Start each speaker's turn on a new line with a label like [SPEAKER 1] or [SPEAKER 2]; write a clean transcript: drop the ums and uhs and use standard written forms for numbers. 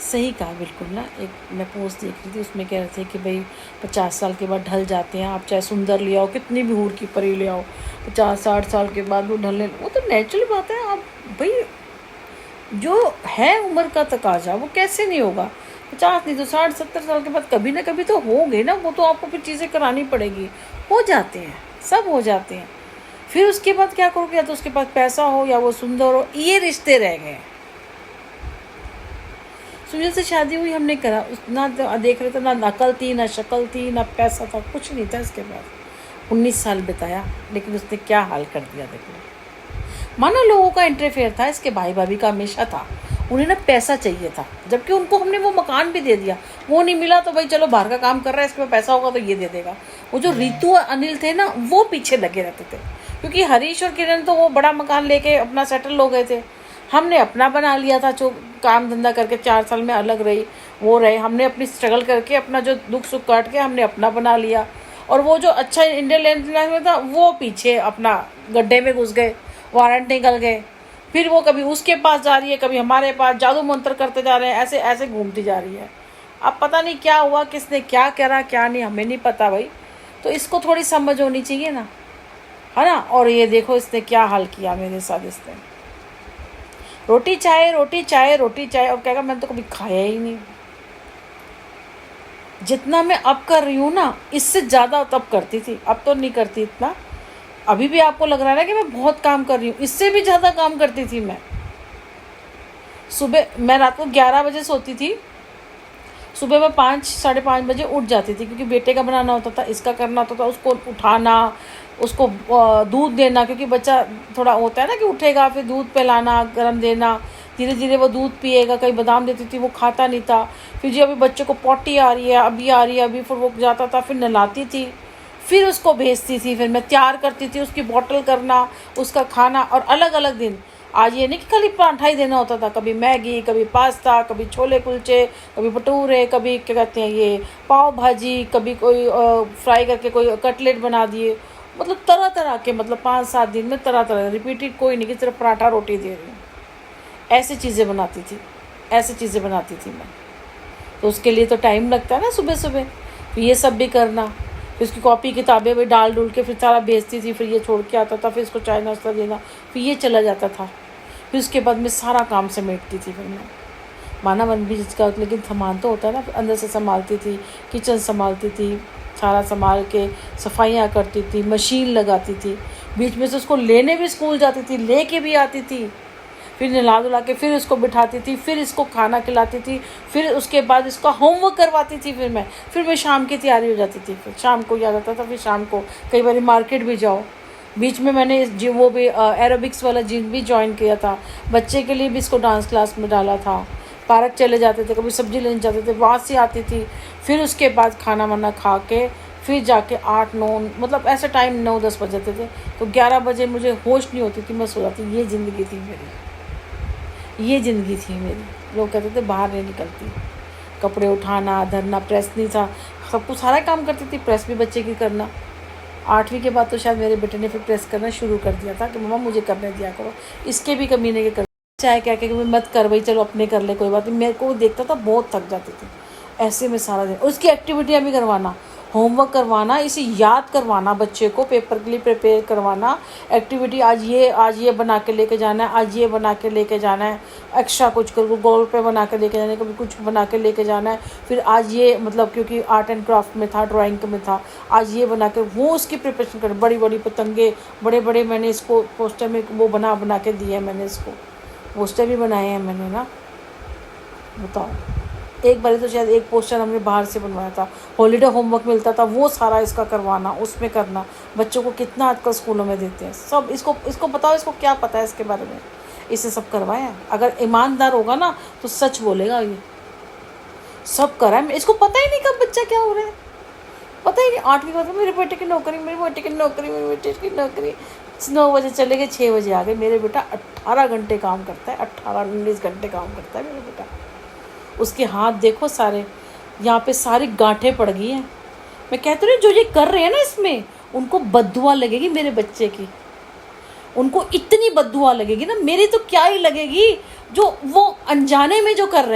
[SPEAKER 1] सही कहा बिल्कुल ना। एक मैं पोस्ट देख रही थी, उसमें कह रहे थे कि भाई 50 साल के बाद ढल जाते हैं, आप चाहे सुंदर ले आओ, कितनी भी हूर की परी ले आओ, 50-60 साल के बाद वो ढलने, वो तो नेचुरल बात है। आप भाई जो है उम्र का तकाजा वो कैसे नहीं होगा, 50 नहीं तो 60-70 साल के बाद कभी ना कभी तो होंगे ना, वो तो आपको फिर चीज़ें करानी पड़ेगी। हो जाते हैं, सब हो जाते हैं। फिर उसके बाद क्या करोगे, या तो उसके पास पैसा हो या वो सुंदर हो, ये रिश्ते रह गए। सुनील से शादी हुई, हमने करा, उस ना देख रहे थे, ना अकल थी, ना शक्ल थी, ना पैसा था, कुछ नहीं था। इसके बाद 19 साल बिताया, लेकिन उसने क्या हाल कर दिया देखो। मानो लोगों का इंटरफेयर था, इसके भाई भाभी का हमेशा था। उन्हें ना पैसा चाहिए था, जबकि उनको हमने वो मकान भी दे दिया। वो नहीं मिला तो भाई चलो बाहर का काम कर रहा है, इसके पास पैसा होगा तो ये दे देगा। वो जो रितु और अनिल थे ना, वो पीछे लगे रहते थे, क्योंकि हरीश और किरण तो वो बड़ा मकान लेके अपना सेटल हो गए थे। हमने अपना बना लिया था, जो काम धंधा करके 4 साल में अलग रही वो रहे। हमने अपनी स्ट्रगल करके अपना जो दुख सुख काट के हमने अपना बना लिया। और वो जो अच्छा इंडियन लैंड में था, वो पीछे अपना गड्ढे में घुस गए, वारंट निकल गए। फिर वो कभी उसके पास जा रही है, कभी हमारे पास, जादू मंत्र करते जा रहे हैं, ऐसे ऐसे घूमती जा रही है। अब पता नहीं क्या हुआ, किसने क्या करा क्या नहीं, हमें नहीं पता भाई। तो इसको थोड़ी समझ होनी चाहिए ना, है ना। और ये देखो इसने क्या हाल किया मेरे साथ। इसने रोटी चाय रोटी चाय रोटी चाय, और कहेगा मैंने तो कभी खाया ही नहीं। जितना मैं अब कर रही हूँ ना, इससे ज़्यादा तब करती थी, अब तो नहीं करती इतना। अभी भी आपको लग रहा है ना कि मैं बहुत काम कर रही हूँ, इससे भी ज़्यादा काम करती थी मैं। सुबह मैं रात को 11 बजे सोती थी, सुबह मैं 5-5:30 बजे उठ जाती थी, क्योंकि बेटे का बनाना होता था, इसका करना होता था, उसको उठाना, उसको दूध देना, क्योंकि बच्चा थोड़ा होता है ना कि उठेगा, फिर दूध पिलाना, गर्म देना, धीरे धीरे वो दूध पिएगा। कहीं बादाम देती थी, वो खाता नहीं था। फिर जी अभी बच्चे को पॉटी आ रही है, अभी आ रही है, अभी फिर वो जाता था, फिर नहलाती थी, फिर उसको भेजती थी, फिर मैं तैयार करती थी, उसकी बॉटल करना, उसका खाना। और अलग अलग दिन, आज ये नहीं कि खाली पराठा ही देना होता था, कभी मैगी, कभी पास्ता, कभी छोले कुलचे, कभी भटूरे, कभी क्या कहते हैं ये पाव भाजी, कभी कोई फ्राई करके कोई कटलेट बना दिए। मतलब तरह तरह के, मतलब 5-7 दिन में तरह तरह, रिपीटेड कोई नहीं कि सिर्फ पराठा रोटी दे रही हूँ। ऐसी चीज़ें बनाती थी, ऐसी चीज़ें बनाती थी मैं। तो उसके लिए तो टाइम लगता है ना, सुबह सुबह फिर ये सब भी करना, फिर उसकी कॉपी किताबें भी डाल डूल के फिर सारा भेजती थी, फिर ये छोड़ के आता था, फिर इसको चाय नाश्ता देना, फिर ये चला जाता था। फिर उसके बाद मैं सारा काम समेटती थी। फिर मैं माना मन भी जिसका, लेकिन सामान तो होता है ना, अंदर से संभालती थी, किचन संभालती थी, सारा संभाल के सफाइयाँ करती थी, मशीन लगाती थी, बीच में से उसको लेने भी स्कूल जाती थी, ले के भी आती थी, फिर नहला धुला के फिर इसको बिठाती थी, फिर इसको खाना खिलाती थी, फिर उसके बाद इसका होमवर्क करवाती थी। फिर मैं शाम की तैयारी हो जाती थी, फिर शाम को याद आता था, फिर शाम को कई बार मार्केट भी जाओ। बीच में मैंने वो भी एरोबिक्स वाला जिम भी ज्वाइन किया था, बच्चे के लिए भी इसको डांस क्लास में डाला था। पार्क चले जाते थे, कभी सब्जी लेने जाते थे, वहाँ से आती थी। फिर उसके बाद खाना वाना खा के फिर जाके 8-9, मतलब ऐसा टाइम 9-10 बज जाते थे, तो 11 बजे मुझे होश नहीं होती थी, मैं सो जाती। ये ज़िंदगी थी मेरी, ये ज़िंदगी थी मेरी। लोग कहते थे बाहर नहीं निकलती, कपड़े उठाना धरना, प्रेस नहीं था, सब कुछ सारा काम करती थी, प्रेस भी बच्चे की करना। 8वीं के बाद तो शायद मेरे बेटे ने फिर प्रेस करना शुरू कर दिया था कि मम्मा मुझे करने दिया करो, इसके भी कमीने के कर, चाहे क्या क्या कि मत कर भाई, चलो अपने कर ले, कोई बात नहीं। मेरे को देखता था, बहुत थक जाती थी ऐसे में सारा दिन। उसकी एक्टिविटियाँ भी करवाना, होमवर्क करवाना, इसे याद करवाना, बच्चे को पेपर के लिए प्रिपेयर करवाना, एक्टिविटी आज ये बना के लेके जाना है, आज ये बना के लेके जाना है, एक्स्ट्रा कुछ कर गोल पे बना के लेके जाना है, कभी कुछ बना के लेके जाना है। फिर आज ये, मतलब क्योंकि आर्ट एंड क्राफ्ट में था, ड्राइंग में था, आज ये बना के, वो उसकी प्रिपरेशन कर, बड़ी बड़ी पतंगे, बड़े बड़े मैंने इसको पोस्टर में वो बना के दिए, मैंने इसको पोस्टर भी बनाए हैं मैंने ना। बताओ, एक बार तो शायद एक पोस्टर हमने बाहर से बनवाया था, हॉलीडे होमवर्क मिलता था, वो सारा इसका करवाना, उसमें करना। बच्चों को कितना आजकल स्कूलों में देते हैं सब, इसको बताओ, इसको क्या पता है इसके बारे में, इसे सब करवाया। अगर ईमानदार होगा ना तो सच बोलेगा, ये सब करा है। इसको पता ही नहीं कब बच्चा क्या हो रहा है, पता ही नहीं। 8वीं के बाद मेरे बेटे की नौकरी, मेरे बेटे की नौकरी, मेरे बेटे की नौकरी। 9 बजे चले गए, 6 बजे आ गए। मेरे बेटा 18 घंटे काम करता है, 18-19 घंटे काम करता है मेरा बेटा। उसके हाथ देखो सारे, यहाँ पे सारी गांठें पड़ गई हैं। मैं कहती हूँ जो ये कर रहे हैं ना, इसमें उनको बद्दुआ लगेगी मेरे बच्चे की, उनको इतनी बद्दुआ लगेगी ना, मेरी तो क्या ही लगेगी, जो वो अनजाने में जो कर रहे हैं।